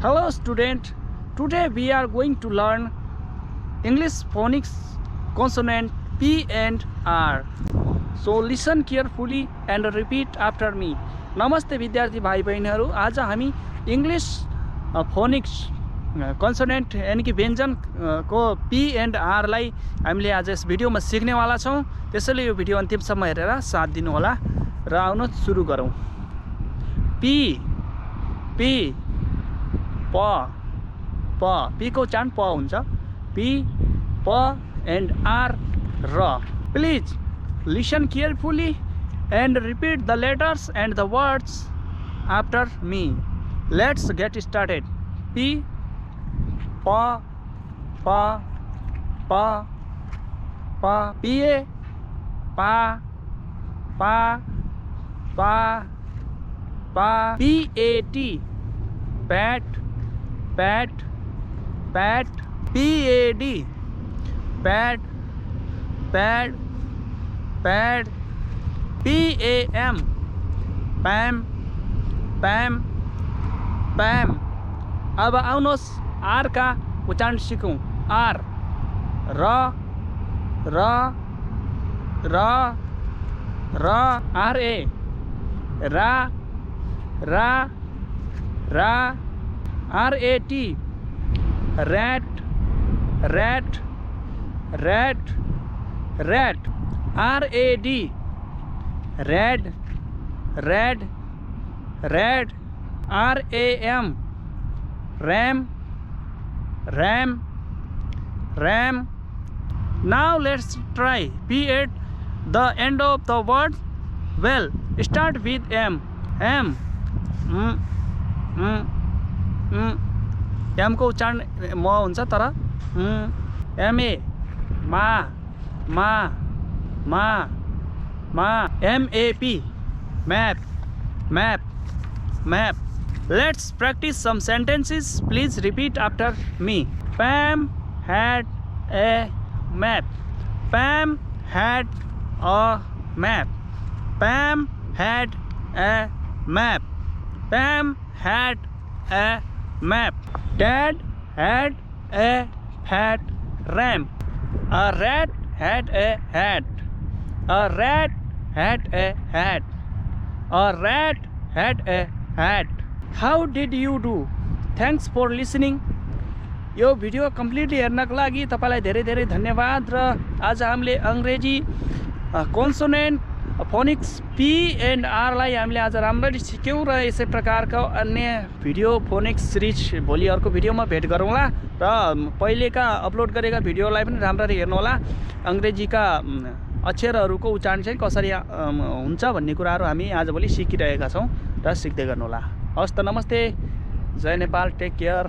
Hello student, today we are going to learn English phonics consonant P and R. So listen carefully and repeat after me. नमस्ते विद्यार्थी भाइ बहिनीहरू, आज हामी English phoenix consonant यानी कि व्यञ्जन को P and R लाई हामीले आज यस भिडियोमा सिक्नेवाला छौं। त्यसैले यो भिडियो अन्तिमसम्म हेरेर साथ दिनु होला र आउनु सुरु गरौं। P प P को उच्चारण प हुन्छ। P प and R र। Please listen carefully and repeat the letters and the words after me. Let's get started. P pa pa pa pa pa pa pa pa pa pat pat pat pad pad pad pad pam pam pam pam। अब आउनुहोस् are का उच्चारण सिकौं। Are र र र र R A ra ra ra R A T rat rat rat rat R A D red red red R A M ram ram ram. Now let's try P at the end of the word. Well, start with M. M M को उच्चारण म हुन्छ तर M A मा मा मा मा। M A P map map map। Let's practice some sentences. Please repeat after me. Pam had a map. Pam had a map. Pam had a map. Pam had a map. Dad had a hat ramp. A rat had a hat. A rat had a hat. A rat had a hat. How did you do? Thanks for listening. यो video completely हेर्नको लागि तपाईलाई धेरै धेरै धन्यवाद। र आज हामीले अंग्रेजी consonant phoenix P and R लाई हामीले आज राम्ररी सिक्यौं र यसै प्रकारको अन्य भिडियो फोनिक्स सिरिज भोलि अर्को भिडियोमा भेट गरौँला। र पहिलेका अपलोड गरेका भिडियोलाई पनि राम्ररी हेर्नु होला। अंग्रेजीका अक्षरहरूको उच्चारण चाहिँ कसरी हुन्छ भन्ने कुराहरू हामी आजभोलि सिकिरहेका छौं र सिक्दै गर्नु होला। हस्त नमस्ते, जय नेपाल, टेक केयर।